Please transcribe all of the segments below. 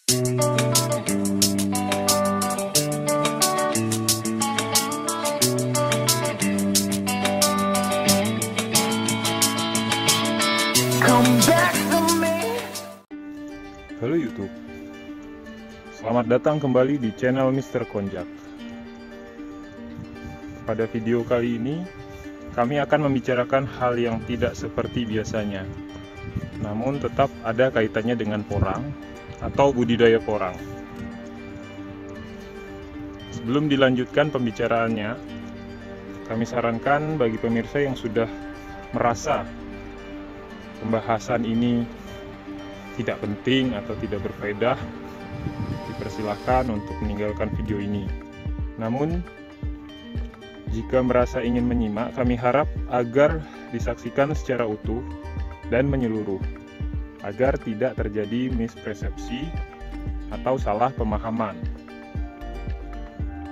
Halo YouTube, selamat datang kembali di channel Mr. Konjak. Pada video kali ini, kami akan membicarakan hal yang tidak seperti biasanya, namun tetap ada kaitannya dengan porang atau budidaya porang. Sebelum dilanjutkan pembicaraannya, kami sarankan bagi pemirsa yang sudah merasa pembahasan ini tidak penting atau tidak berfaedah, dipersilahkan untuk meninggalkan video ini. Namun, jika merasa ingin menyimak, kami harap agar disaksikan secara utuh dan menyeluruh, agar tidak terjadi mispersepsi atau salah pemahaman.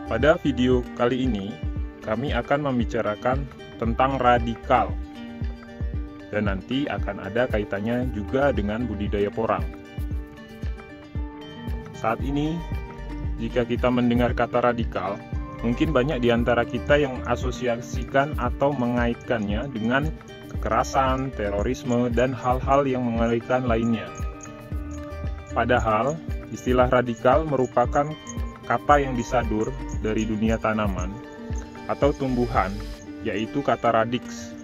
Pada video kali ini, kami akan membicarakan tentang radikal, dan nanti akan ada kaitannya juga dengan budidaya porang. Saat ini, jika kita mendengar kata radikal, mungkin banyak di antara kita yang asosiasikan atau mengaitkannya dengan kekerasan, terorisme, dan hal-hal yang mengerikan lainnya. Padahal, istilah radikal merupakan kata yang disadur dari dunia tanaman atau tumbuhan, yaitu kata radix,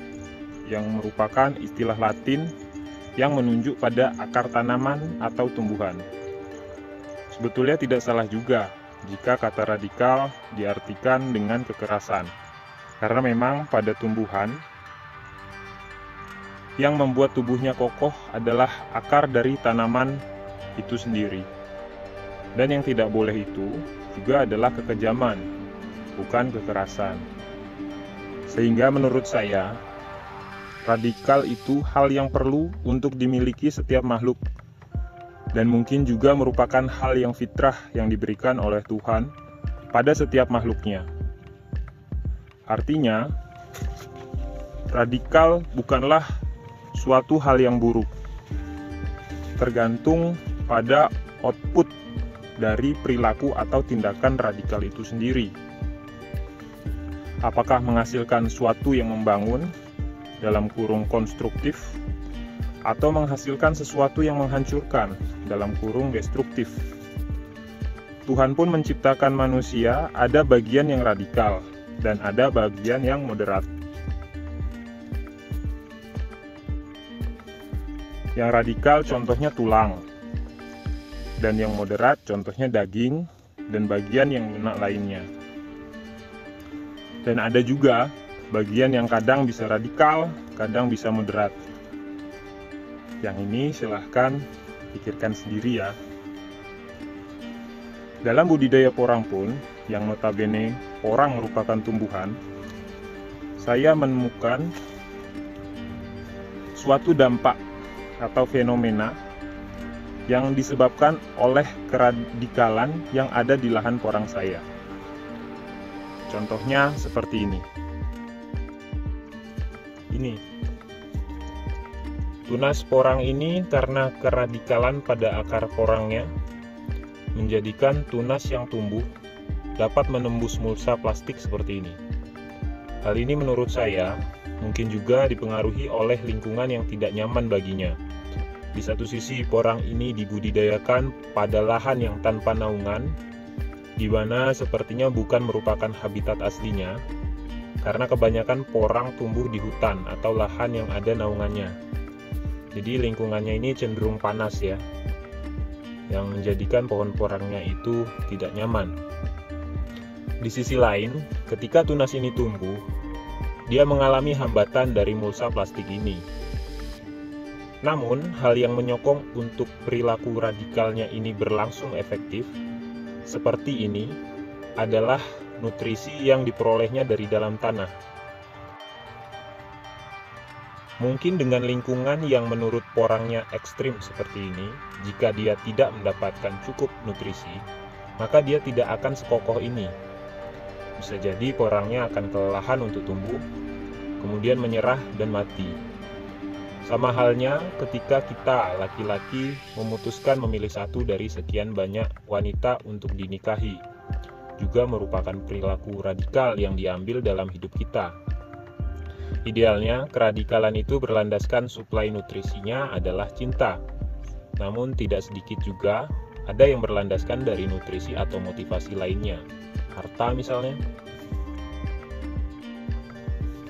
yang merupakan istilah Latin yang menunjuk pada akar tanaman atau tumbuhan. Sebetulnya tidak salah juga jika kata radikal diartikan dengan kekerasan, karena memang pada tumbuhan yang membuat tubuhnya kokoh adalah akar dari tanaman itu sendiri. Dan yang tidak boleh itu juga adalah kekejaman, bukan kekerasan. Sehingga menurut saya, radikal itu hal yang perlu untuk dimiliki setiap makhluk, dan mungkin juga merupakan hal yang fitrah yang diberikan oleh Tuhan pada setiap makhluknya. Artinya, radikal bukanlah suatu hal yang buruk, tergantung pada output dari perilaku atau tindakan radikal itu sendiri. Apakah menghasilkan suatu yang membangun, dalam kurung konstruktif, atau menghasilkan sesuatu yang menghancurkan, dalam kurung destruktif. Tuhan pun menciptakan manusia, ada bagian yang radikal, dan ada bagian yang moderat. Yang radikal contohnya tulang, dan yang moderat contohnya daging, dan bagian yang lunak lainnya. Dan ada juga bagian yang kadang bisa radikal, kadang bisa moderat. Yang ini silahkan pikirkan sendiri ya. Dalam budidaya porang pun, yang notabene porang merupakan tumbuhan, saya menemukan suatu dampak atau fenomena yang disebabkan oleh keradikalan yang ada di lahan porang saya. Contohnya seperti ini. Tunas porang ini karena keradikalan pada akar porangnya menjadikan tunas yang tumbuh dapat menembus mulsa plastik seperti ini. Hal ini menurut saya mungkin juga dipengaruhi oleh lingkungan yang tidak nyaman baginya. Di satu sisi porang ini dibudidayakan pada lahan yang tanpa naungan, di mana sepertinya bukan merupakan habitat aslinya, karena kebanyakan porang tumbuh di hutan atau lahan yang ada naungannya. Jadi lingkungannya ini cenderung panas ya, yang menjadikan pohon porangnya itu tidak nyaman. Di sisi lain, ketika tunas ini tumbuh, dia mengalami hambatan dari mulsa plastik ini. Namun, hal yang menyokong untuk perilaku radikalnya ini berlangsung efektif, seperti ini, adalah nutrisi yang diperolehnya dari dalam tanah. Mungkin dengan lingkungan yang menurut porangnya ekstrim seperti ini, jika dia tidak mendapatkan cukup nutrisi, maka dia tidak akan sekokoh ini. Bisa jadi porangnya akan kelelahan untuk tumbuh, kemudian menyerah dan mati. Sama halnya ketika kita laki-laki memutuskan memilih satu dari sekian banyak wanita untuk dinikahi, juga merupakan perilaku radikal yang diambil dalam hidup kita. Idealnya, keradikalan itu berlandaskan suplai nutrisinya adalah cinta. Namun tidak sedikit juga ada yang berlandaskan dari nutrisi atau motivasi lainnya, harta misalnya.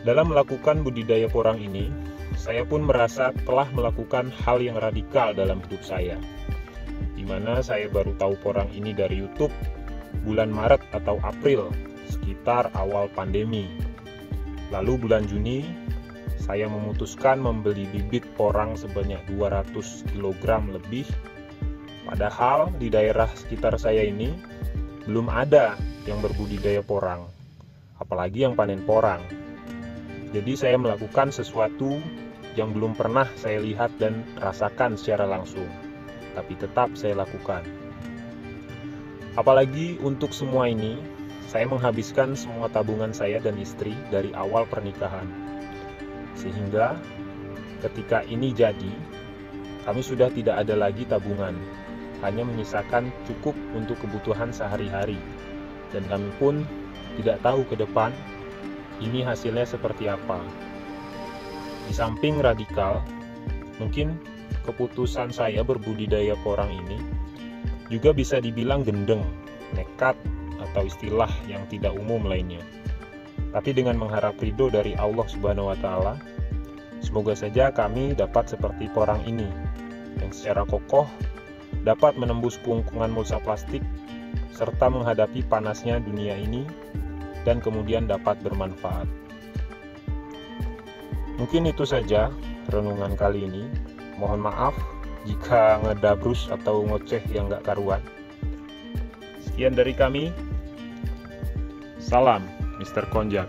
Dalam melakukan budidaya porang ini, saya pun merasa telah melakukan hal yang radikal dalam hidup saya, di mana saya baru tahu porang ini dari YouTube bulan Maret atau April, sekitar awal pandemi. Lalu bulan Juni, saya memutuskan membeli bibit porang sebanyak 200 kg lebih. Padahal di daerah sekitar saya ini belum ada yang berbudidaya porang, apalagi yang panen porang. Jadi saya melakukan sesuatu yang belum pernah saya lihat dan rasakan secara langsung, tapi tetap saya lakukan. Apalagi untuk semua ini, saya menghabiskan semua tabungan saya dan istri dari awal pernikahan. Sehingga ketika ini jadi, kami sudah tidak ada lagi tabungan, hanya menyisakan cukup untuk kebutuhan sehari-hari. Dan kami pun tidak tahu ke depan ini hasilnya seperti apa. Di samping radikal, mungkin keputusan saya berbudidaya porang ini juga bisa dibilang gendeng, nekat, atau istilah yang tidak umum lainnya. Tapi dengan mengharap ridho dari Allah Subhanahu wa Ta'ala, semoga saja kami dapat seperti porang ini, yang secara kokoh dapat menembus kungkungan mulsa plastik serta menghadapi panasnya dunia ini, dan kemudian dapat bermanfaat. Mungkin itu saja renungan kali ini. Mohon maaf jika ngedabrus atau ngoceh yang gak karuan. Sekian dari kami. Salam Mr. Konjak.